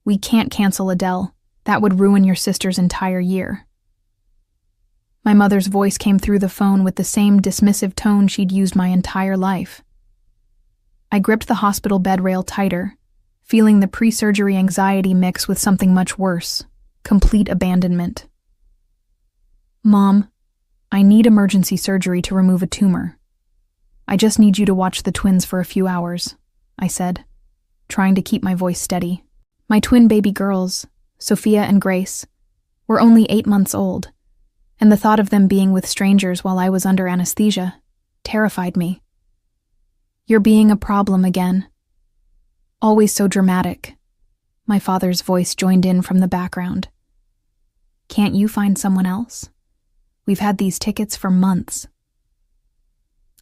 "We can't cancel Adele. That would ruin your sister's entire year." My mother's voice came through the phone with the same dismissive tone she'd used my entire life. I gripped the hospital bed rail tighter, feeling the pre-surgery anxiety mix with something much worse, complete abandonment. "Mom, I need emergency surgery to remove a tumor. I just need you to watch the twins for a few hours," I said, trying to keep my voice steady. My twin baby girls, Sophia and Grace, were only 8 months old, and the thought of them being with strangers while I was under anesthesia terrified me. "You're being a problem again. Always so dramatic." My father's voice joined in from the background. "Can't you find someone else? We've had these tickets for months."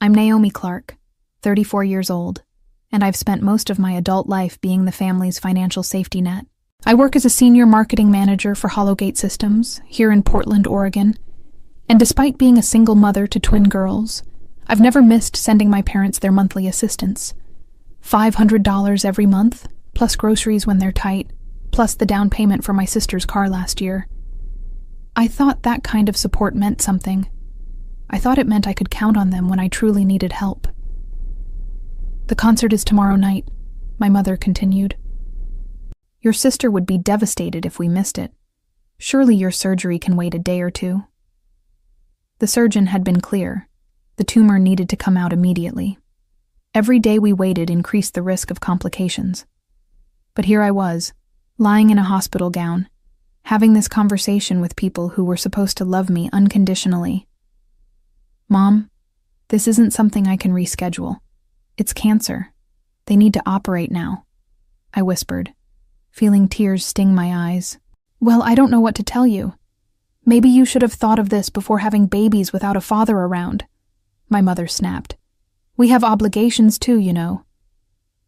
I'm Naomi Clark, 34 years old, and I've spent most of my adult life being the family's financial safety net. I work as a senior marketing manager for Hollowgate Systems here in Portland, Oregon, and despite being a single mother to twin girls, I've never missed sending my parents their monthly assistance. $500 every month, plus groceries when they're tight, plus the down payment for my sister's car last year. I thought that kind of support meant something. I thought it meant I could count on them when I truly needed help. "The concert is tomorrow night," my mother continued. "Your sister would be devastated if we missed it. Surely your surgery can wait a day or two." The surgeon had been clear. The tumor needed to come out immediately. Every day we waited increased the risk of complications. But here I was, lying in a hospital gown, having this conversation with people who were supposed to love me unconditionally. "Mom, this isn't something I can reschedule. It's cancer. They need to operate now," I whispered, feeling tears sting my eyes. "Well, I don't know what to tell you. Maybe you should have thought of this before having babies without a father around," my mother snapped. "We have obligations too, you know."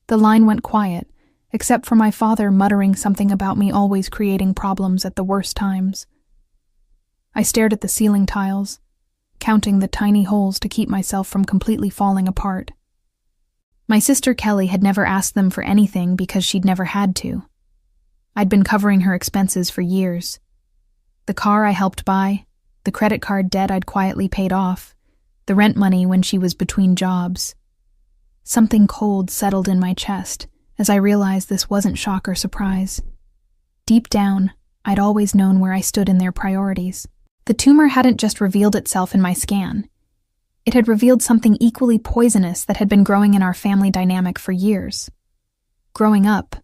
The line went quiet, except for my father muttering something about me always creating problems at the worst times. I stared at the ceiling tiles, counting the tiny holes to keep myself from completely falling apart. My sister Kelly had never asked them for anything because she'd never had to. I'd been covering her expenses for years. The car I helped buy, the credit card debt I'd quietly paid off, the rent money when she was between jobs. Something cold settled in my chest as I realized this wasn't shock or surprise. Deep down, I'd always known where I stood in their priorities. The tumor hadn't just revealed itself in my scan. It had revealed something equally poisonous that had been growing in our family dynamic for years. Growing up,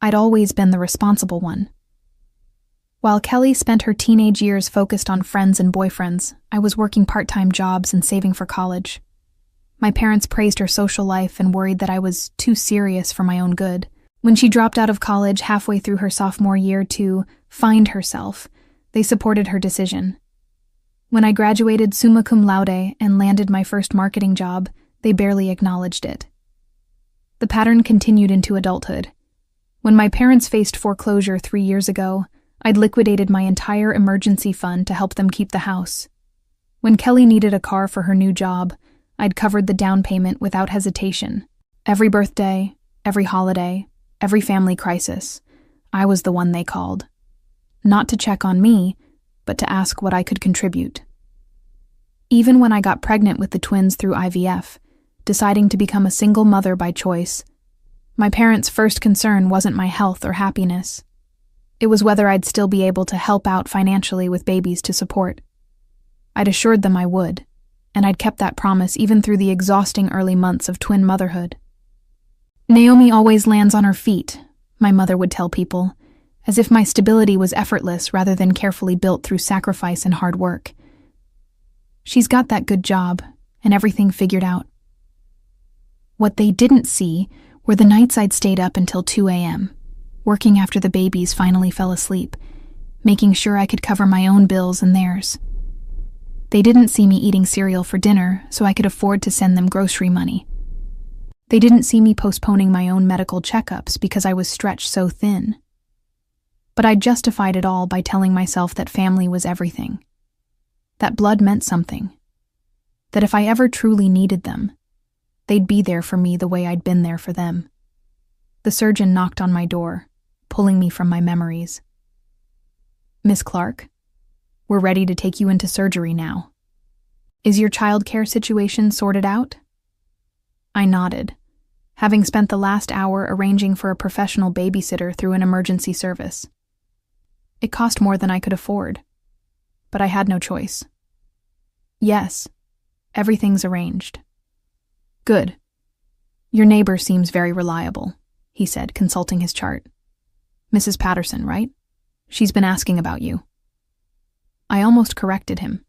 I'd always been the responsible one. While Kelly spent her teenage years focused on friends and boyfriends, I was working part-time jobs and saving for college. My parents praised her social life and worried that I was too serious for my own good. When she dropped out of college halfway through her sophomore year to find herself, they supported her decision. When I graduated summa cum laude and landed my first marketing job, they barely acknowledged it. The pattern continued into adulthood. When my parents faced foreclosure 3 years ago, I'd liquidated my entire emergency fund to help them keep the house. When Kelly needed a car for her new job, I'd covered the down payment without hesitation. Every birthday, every holiday, every family crisis, I was the one they called. Not to check on me, but to ask what I could contribute. Even when I got pregnant with the twins through IVF, deciding to become a single mother by choice, my parents' first concern wasn't my health or happiness. It was whether I'd still be able to help out financially with babies to support. I'd assured them I would, and I'd kept that promise even through the exhausting early months of twin motherhood. "Naomi always lands on her feet," my mother would tell people, as if my stability was effortless rather than carefully built through sacrifice and hard work. "She's got that good job, and everything figured out." What they didn't see were the nights I'd stayed up until 2 a.m., working after the babies finally fell asleep, making sure I could cover my own bills and theirs. They didn't see me eating cereal for dinner so I could afford to send them grocery money. They didn't see me postponing my own medical checkups because I was stretched so thin. But I justified it all by telling myself that family was everything. That blood meant something. That if I ever truly needed them, they'd be there for me the way I'd been there for them. The surgeon knocked on my door, pulling me from my memories. "Miss Clark, we're ready to take you into surgery now. Is your childcare situation sorted out?" I nodded, having spent the last hour arranging for a professional babysitter through an emergency service. It cost more than I could afford, but I had no choice. "Yes, everything's arranged." "Good. Your neighbor seems very reliable," he said, consulting his chart. "Mrs. Patterson, right? She's been asking about you." I almost corrected him,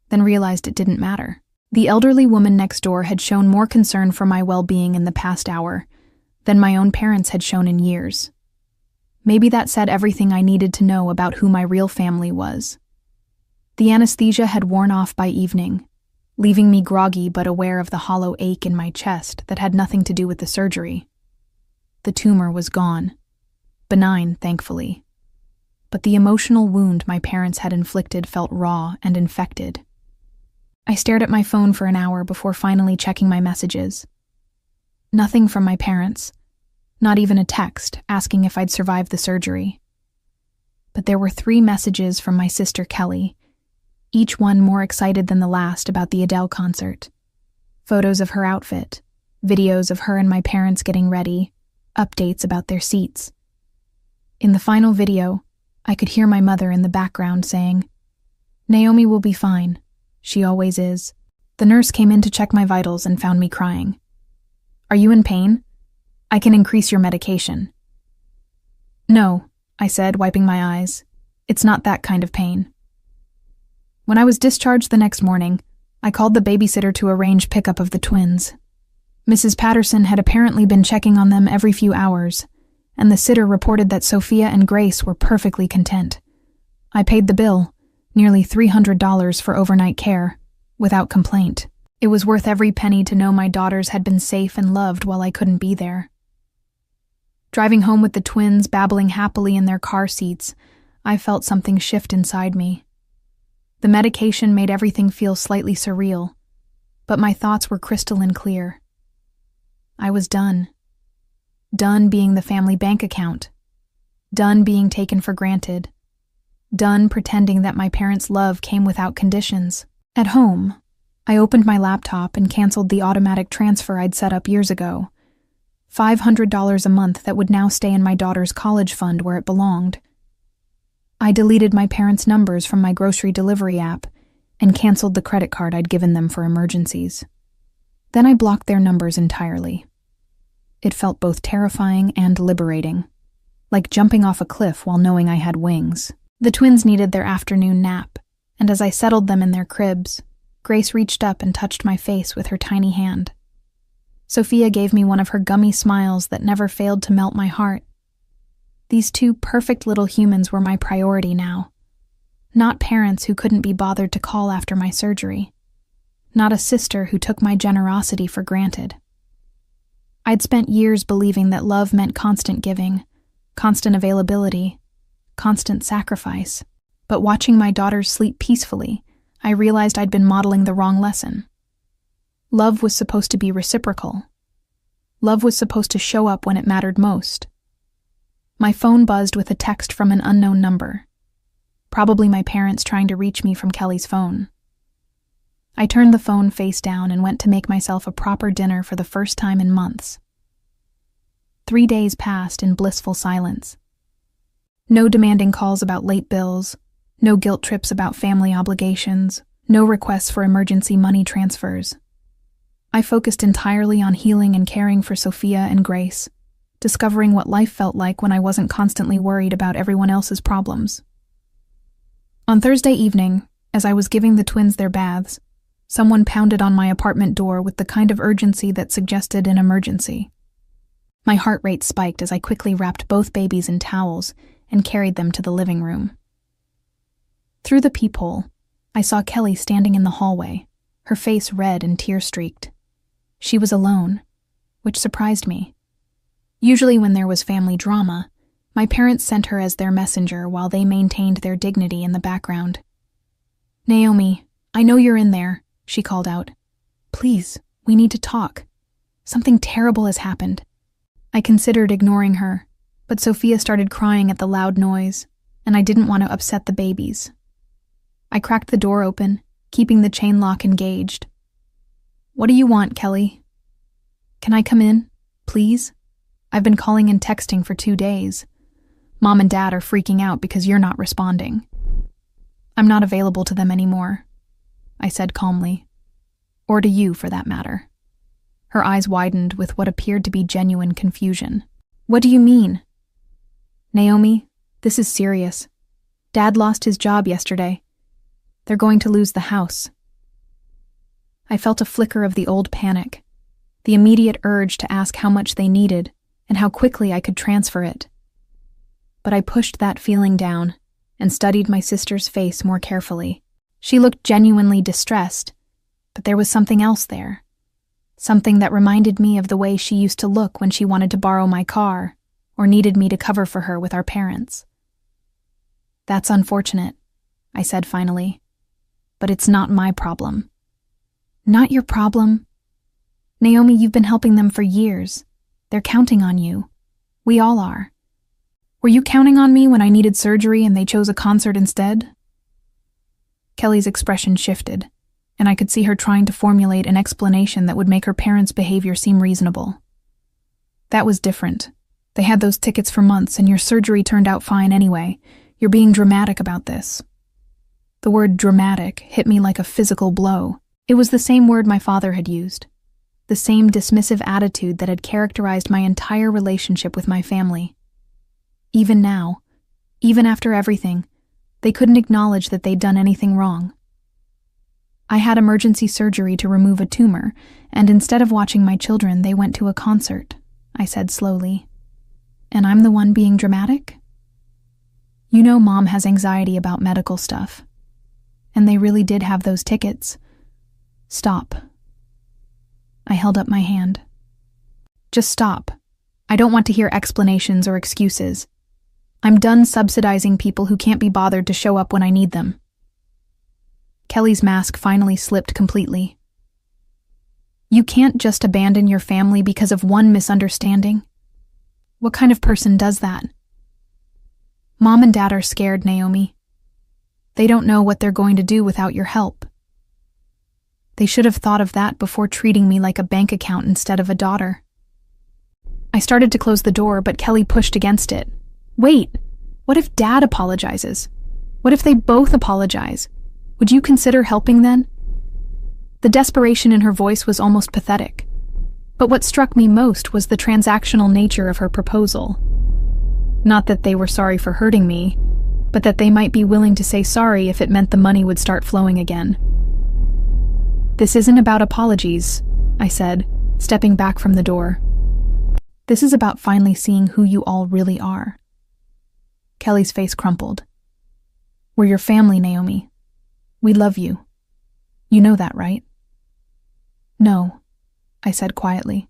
then realized it didn't matter. The elderly woman next door had shown more concern for my well-being in the past hour than my own parents had shown in years. Maybe that said everything I needed to know about who my real family was. The anesthesia had worn off by evening, leaving me groggy but aware of the hollow ache in my chest that had nothing to do with the surgery. The tumor was gone. Benign, thankfully. But the emotional wound my parents had inflicted felt raw and infected. I stared at my phone for an hour before finally checking my messages. Nothing from my parents, not even a text asking if I'd survived the surgery. But there were 3 messages from my sister Kelly, each one more excited than the last about the Adele concert. Photos of her outfit, videos of her and my parents getting ready, updates about their seats. In the final video, I could hear my mother in the background saying, "Naomi will be fine. She always is." The nurse came in to check my vitals and found me crying. "Are you in pain? I can increase your medication." "No," I said, wiping my eyes. "It's not that kind of pain." When I was discharged the next morning, I called the babysitter to arrange pickup of the twins. Mrs. Patterson had apparently been checking on them every few hours, and the sitter reported that Sophia and Grace were perfectly content. I paid the bill, nearly $300 for overnight care, without complaint. It was worth every penny to know my daughters had been safe and loved while I couldn't be there. Driving home with the twins babbling happily in their car seats, I felt something shift inside me. The medication made everything feel slightly surreal, but my thoughts were crystalline clear. I was done. Done being the family bank account. Done being taken for granted. Done pretending that my parents' love came without conditions. At home, I opened my laptop and canceled the automatic transfer I'd set up years ago. $500 a month that would now stay in my daughter's college fund where it belonged. I deleted my parents' numbers from my grocery delivery app and canceled the credit card I'd given them for emergencies. Then I blocked their numbers entirely. It felt both terrifying and liberating, like jumping off a cliff while knowing I had wings. The twins needed their afternoon nap, and as I settled them in their cribs, Grace reached up and touched my face with her tiny hand. Sophia gave me one of her gummy smiles that never failed to melt my heart. These 2 perfect little humans were my priority now. Not parents who couldn't be bothered to call after my surgery. Not a sister who took my generosity for granted. I'd spent years believing that love meant constant giving, constant availability, constant sacrifice. But watching my daughters sleep peacefully, I realized I'd been modeling the wrong lesson. Love was supposed to be reciprocal. Love was supposed to show up when it mattered most. My phone buzzed with a text from an unknown number. Probably my parents trying to reach me from Kelly's phone. I turned the phone face down and went to make myself a proper dinner for the first time in months. 3 days passed in blissful silence. No demanding calls about late bills, no guilt trips about family obligations, no requests for emergency money transfers. I focused entirely on healing and caring for Sophia and Grace, discovering what life felt like when I wasn't constantly worried about everyone else's problems. On Thursday evening, as I was giving the twins their baths, someone pounded on my apartment door with the kind of urgency that suggested an emergency. My heart rate spiked as I quickly wrapped both babies in towels and carried them to the living room. Through the peephole, I saw Kelly standing in the hallway, her face red and tear-streaked. She was alone, which surprised me. Usually when there was family drama, my parents sent her as their messenger while they maintained their dignity in the background. "Naomi, I know you're in there," she called out. "Please, we need to talk. Something terrible has happened." I considered ignoring her, But Sophia started crying at the loud noise, and I didn't want to upset the babies. I cracked the door open, keeping the chain lock engaged. "What do you want, Kelly?" "Can I come in, please? I've been calling and texting for 2 days. Mom and Dad are freaking out because you're not responding." "I'm not available to them anymore," I said calmly. "Or to you, for that matter." Her eyes widened with what appeared to be genuine confusion. "What do you mean?" "Naomi, this is serious. Dad lost his job yesterday. They're going to lose the house." I felt a flicker of the old panic, the immediate urge to ask how much they needed and how quickly I could transfer it. But I pushed that feeling down and studied my sister's face more carefully. She looked genuinely distressed, but there was something else there. Something that reminded me of the way she used to look when she wanted to borrow my car or needed me to cover for her with our parents. "That's unfortunate," I said finally, "but it's not my problem." "Not your problem? Naomi, you've been helping them for years. They're counting on you. We all are. Were you counting on me when I needed surgery and they chose a concert instead?" Kelly's expression shifted, and I could see her trying to formulate an explanation that would make her parents' behavior seem reasonable. "That was different. They had those tickets for months and your surgery turned out fine anyway. You're being dramatic about this." The word dramatic hit me like a physical blow. It was the same word my father had used, the same dismissive attitude that had characterized my entire relationship with my family. Even now, even after everything, they couldn't acknowledge that they'd done anything wrong. "I had emergency surgery to remove a tumor, and instead of watching my children, they went to a concert," I said slowly. "And I'm the one being dramatic? You know Mom has anxiety about medical stuff. And they really did have those tickets. Stop." I held up my hand. "Just stop. I don't want to hear explanations or excuses. I'm done subsidizing people who can't be bothered to show up when I need them." Kelly's mask finally slipped completely. "You can't just abandon your family because of one misunderstanding. What kind of person does that?" "Mom and Dad are scared, Naomi. They don't know what they're going to do without your help. They should have thought of that before treating me like a bank account instead of a daughter." I started to close the door, but Kelly pushed against it. "Wait, what if Dad apologizes? What if they both apologize? Would you consider helping then?" The desperation in her voice was almost pathetic. But what struck me most was the transactional nature of her proposal. Not that they were sorry for hurting me, but that they might be willing to say sorry if it meant the money would start flowing again. "This isn't about apologies," I said, stepping back from the door. "This is about finally seeing who you all really are." Kelly's face crumpled. "We're your family, Naomi. We love you. You know that, right?" "No," I said quietly.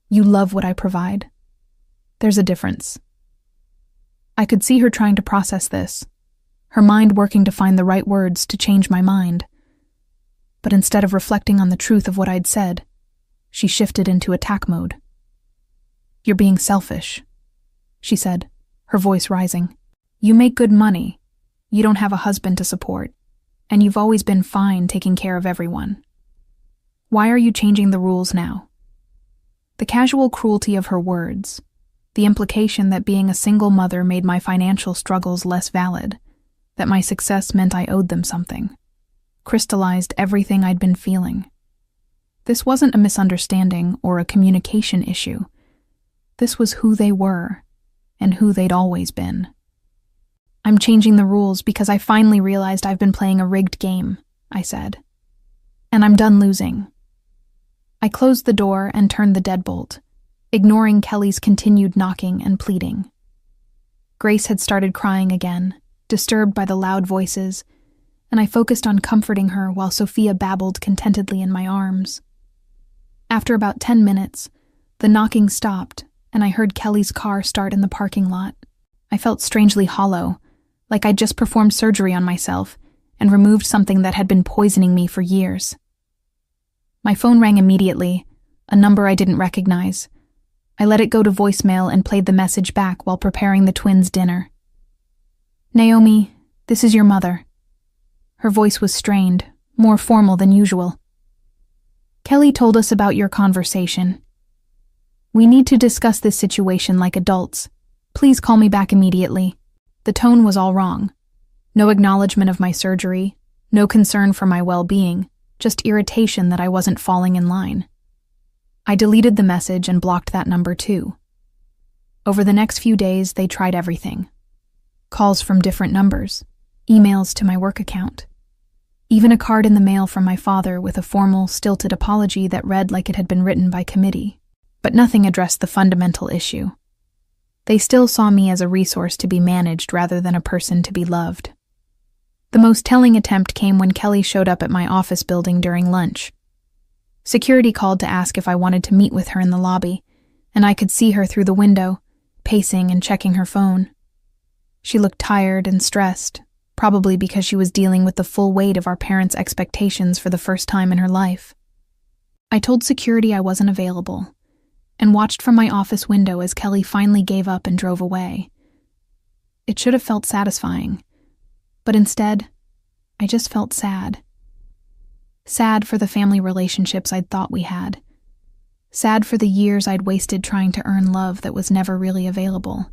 "You love what I provide. There's a difference." I could see her trying to process this, her mind working to find the right words to change my mind. But instead of reflecting on the truth of what I'd said, she shifted into attack mode. "You're being selfish," she said, her voice rising. "You make good money. You don't have a husband to support, and you've always been fine taking care of everyone. Why are you changing the rules now?" The casual cruelty of her words, the implication that being a single mother made my financial struggles less valid, that my success meant I owed them something, crystallized everything I'd been feeling. This wasn't a misunderstanding or a communication issue. This was who they were, and who they'd always been. "I'm changing the rules because I finally realized I've been playing a rigged game," I said. "And I'm done losing." I closed the door and turned the deadbolt, ignoring Kelly's continued knocking and pleading. Grace had started crying again, disturbed by the loud voices, and I focused on comforting her while Sophia babbled contentedly in my arms. After about 10 minutes, the knocking stopped, and I heard Kelly's car start in the parking lot. I felt strangely hollow, like I'd just performed surgery on myself and removed something that had been poisoning me for years. My phone rang immediately, a number I didn't recognize. I let it go to voicemail and played the message back while preparing the twins' dinner. "Naomi, this is your mother." Her voice was strained, more formal than usual. "Kelly told us about your conversation. We need to discuss this situation like adults. Please call me back immediately." The tone was all wrong. No acknowledgement of my surgery, no concern for my well-being, just irritation that I wasn't falling in line. I deleted the message and blocked that number too. Over the next few days, they tried everything. Calls from different numbers, emails to my work account, even a card in the mail from my father with a formal, stilted apology that read like it had been written by committee. But nothing addressed the fundamental issue. They still saw me as a resource to be managed rather than a person to be loved. The most telling attempt came when Kelly showed up at my office building during lunch. Security called to ask if I wanted to meet with her in the lobby, and I could see her through the window, pacing and checking her phone. She looked tired and stressed, probably because she was dealing with the full weight of our parents' expectations for the first time in her life. I told security I wasn't available, and watched from my office window as Kelly finally gave up and drove away. It should have felt satisfying, but instead, I just felt sad. Sad for the family relationships I'd thought we had. Sad for the years I'd wasted trying to earn love that was never really available.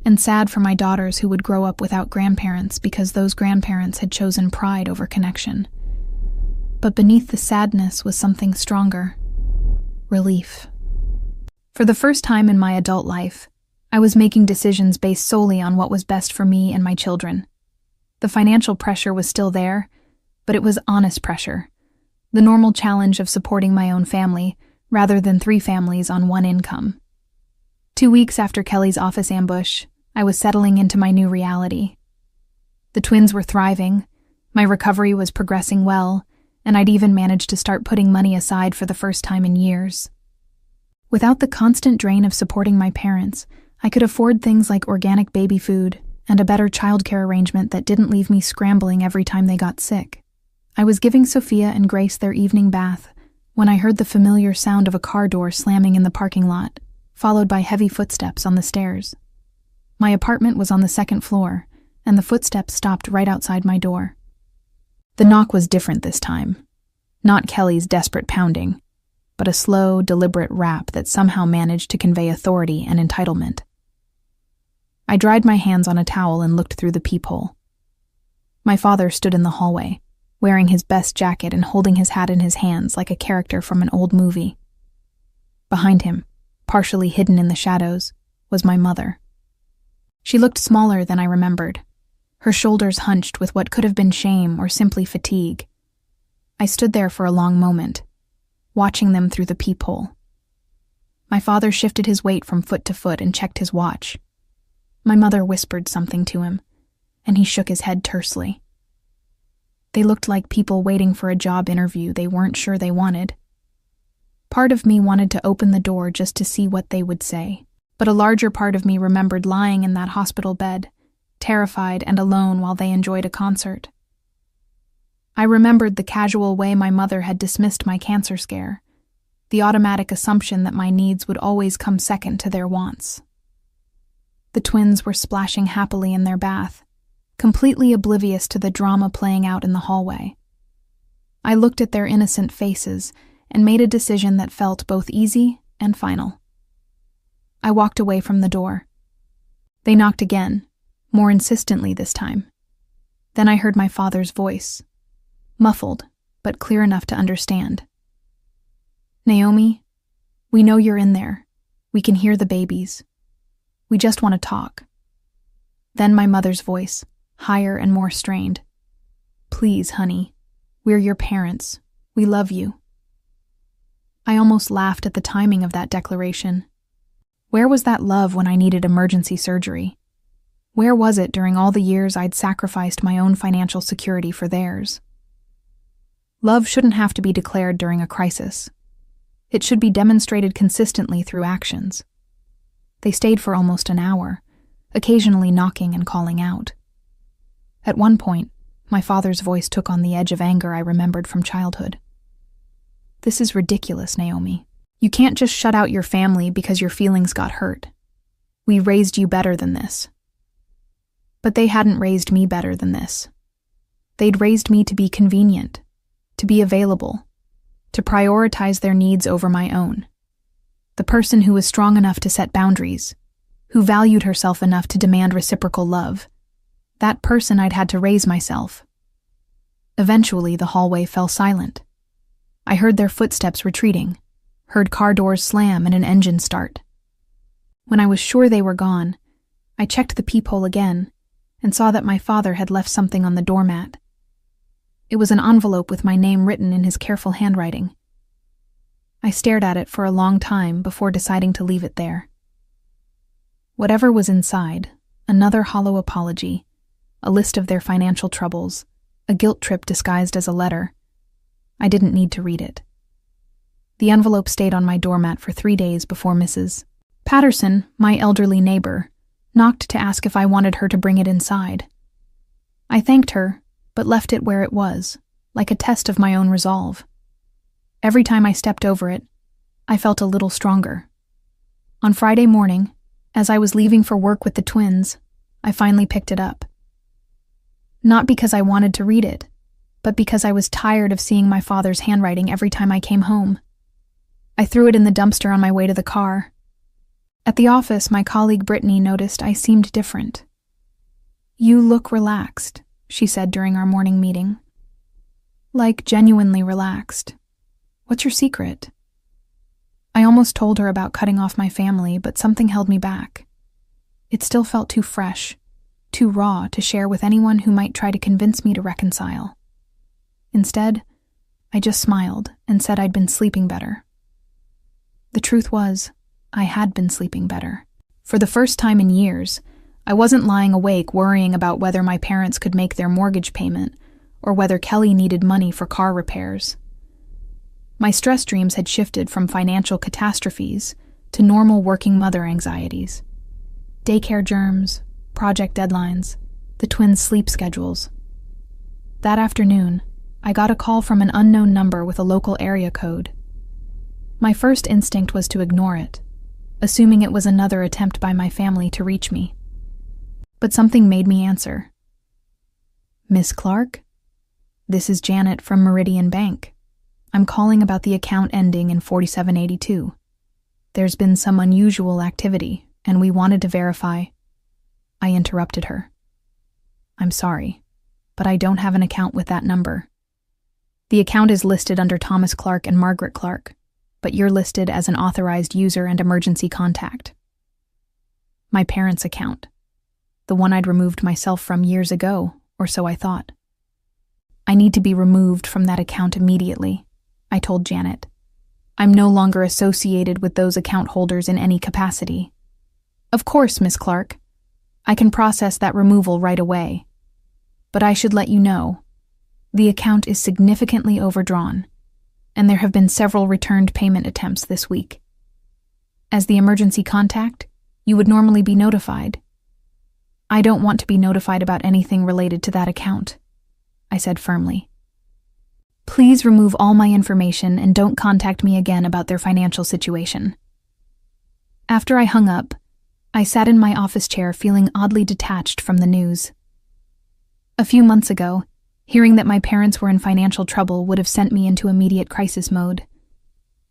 And sad for my daughters who would grow up without grandparents because those grandparents had chosen pride over connection. But beneath the sadness was something stronger. Relief. For the first time in my adult life, I was making decisions based solely on what was best for me and my children. The financial pressure was still there, but it was honest pressure. The normal challenge of supporting my own family, rather than 3 families on 1 income. 2 weeks after Kelly's office ambush, I was settling into my new reality. The twins were thriving, my recovery was progressing well, and I'd even managed to start putting money aside for the first time in years. Without the constant drain of supporting my parents, I could afford things like organic baby food and a better childcare arrangement that didn't leave me scrambling every time they got sick. I was giving Sophia and Grace their evening bath when I heard the familiar sound of a car door slamming in the parking lot, followed by heavy footsteps on the stairs. My apartment was on the 2nd floor, and the footsteps stopped right outside my door. The knock was different this time. Not Kelly's desperate pounding, but a slow, deliberate rap that somehow managed to convey authority and entitlement. I dried my hands on a towel and looked through the peephole. My father stood in the hallway, wearing his best jacket and holding his hat in his hands like a character from an old movie. Behind him, partially hidden in the shadows, was my mother. She looked smaller than I remembered, her shoulders hunched with what could have been shame or simply fatigue. I stood there for a long moment, watching them through the peephole. My father shifted his weight from foot to foot and checked his watch. My mother whispered something to him, and he shook his head tersely. They looked like people waiting for a job interview they weren't sure they wanted. Part of me wanted to open the door just to see what they would say, but a larger part of me remembered lying in that hospital bed, terrified and alone while they enjoyed a concert. I remembered the casual way my mother had dismissed my cancer scare, the automatic assumption that my needs would always come second to their wants. The twins were splashing happily in their bath, completely oblivious to the drama playing out in the hallway. I looked at their innocent faces and made a decision that felt both easy and final. I walked away from the door. They knocked again, more insistently this time. Then I heard my father's voice, muffled, but clear enough to understand. "Naomi, we know you're in there. We can hear the babies. We just want to talk." Then my mother's voice, higher and more strained. "Please, honey. We're your parents. We love you." I almost laughed at the timing of that declaration. Where was that love when I needed emergency surgery? Where was it during all the years I'd sacrificed my own financial security for theirs? Love shouldn't have to be declared during a crisis. It should be demonstrated consistently through actions. They stayed for almost an hour, occasionally knocking and calling out. At one point, my father's voice took on the edge of anger I remembered from childhood. "This is ridiculous, Naomi. You can't just shut out your family because your feelings got hurt. We raised you better than this. But they hadn't raised me better than this. They'd raised me to be convenient, to be available, to prioritize their needs over my own. The person who was strong enough to set boundaries, who valued herself enough to demand reciprocal love, that person I'd had to raise myself. Eventually, the hallway fell silent. I heard their footsteps retreating, heard car doors slam and an engine start. When I was sure they were gone, I checked the peephole again and saw that my father had left something on the doormat. It was an envelope with my name written in his careful handwriting. I stared at it for a long time before deciding to leave it there. Whatever was inside, another hollow apology, a list of their financial troubles, a guilt trip disguised as a letter. I didn't need to read it. The envelope stayed on my doormat for 3 days before Mrs. Patterson, my elderly neighbor, knocked to ask if I wanted her to bring it inside. I thanked her, but left it where it was, like a test of my own resolve. Every time I stepped over it, I felt a little stronger. On Friday morning, as I was leaving for work with the twins, I finally picked it up. Not because I wanted to read it, but because I was tired of seeing my father's handwriting every time I came home. I threw it in the dumpster on my way to the car. At the office, my colleague Brittany noticed I seemed different. "You look relaxed," she said during our morning meeting. Like genuinely relaxed. "What's your secret?" I almost told her about cutting off my family, but something held me back. It still felt too fresh, too raw to share with anyone who might try to convince me to reconcile. Instead, I just smiled and said I'd been sleeping better. The truth was, I had been sleeping better. For the first time in years, I wasn't lying awake worrying about whether my parents could make their mortgage payment or whether Kelly needed money for car repairs. My stress dreams had shifted from financial catastrophes to normal working mother anxieties. Daycare germs, project deadlines, the twins' sleep schedules. That afternoon, I got a call from an unknown number with a local area code. My first instinct was to ignore it, assuming it was another attempt by my family to reach me. But something made me answer. "Miss Clark? This is Janet from Meridian Bank. I'm calling about the account ending in 4782. There's been some unusual activity, and we wanted to verify." I interrupted her. "I'm sorry, but I don't have an account with that number. The account is listed under Thomas Clark and Margaret Clark, but you're listed as an authorized user and emergency contact." My parents' account. The one I'd removed myself from years ago, or so I thought. "I need to be removed from that account immediately," I told Janet. "I'm no longer associated with those account holders in any capacity." "Of course, Miss Clark. I can process that removal right away. But I should let you know, the account is significantly overdrawn, and there have been several returned payment attempts this week. As the emergency contact, you would normally be notified. I don't want to be notified about anything related to that account," I said firmly. "Please remove all my information and don't contact me again about their financial situation." After I hung up, I sat in my office chair feeling oddly detached from the news. A few months ago, hearing that my parents were in financial trouble would have sent me into immediate crisis mode.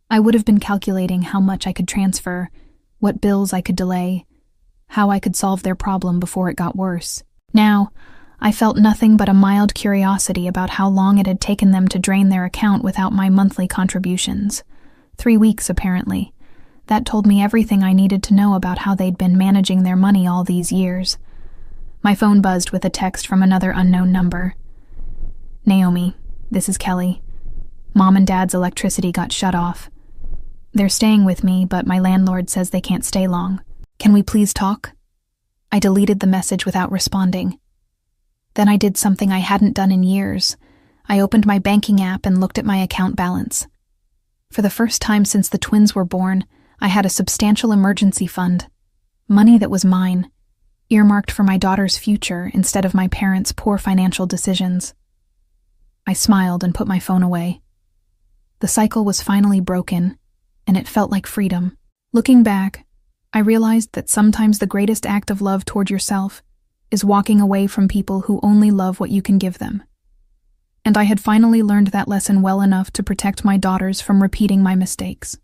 I would have been calculating how much I could transfer, what bills I could delay, how I could solve their problem before it got worse. Now, I felt nothing but a mild curiosity about how long it had taken them to drain their account without my monthly contributions. 3 weeks, apparently. That told me everything I needed to know about how they'd been managing their money all these years. My phone buzzed with a text from another unknown number. "Naomi, this is Kelly. Mom and Dad's electricity got shut off. They're staying with me, but my landlord says they can't stay long. Can we please talk?" I deleted the message without responding. Then I did something I hadn't done in years. I opened my banking app and looked at my account balance. For the first time since the twins were born, I had a substantial emergency fund. Money that was mine, earmarked for my daughter's future instead of my parents' poor financial decisions. I smiled and put my phone away. The cycle was finally broken, and it felt like freedom. Looking back, I realized that sometimes the greatest act of love toward yourself is walking away from people who only love what you can give them. And I had finally learned that lesson well enough to protect my daughters from repeating my mistakes.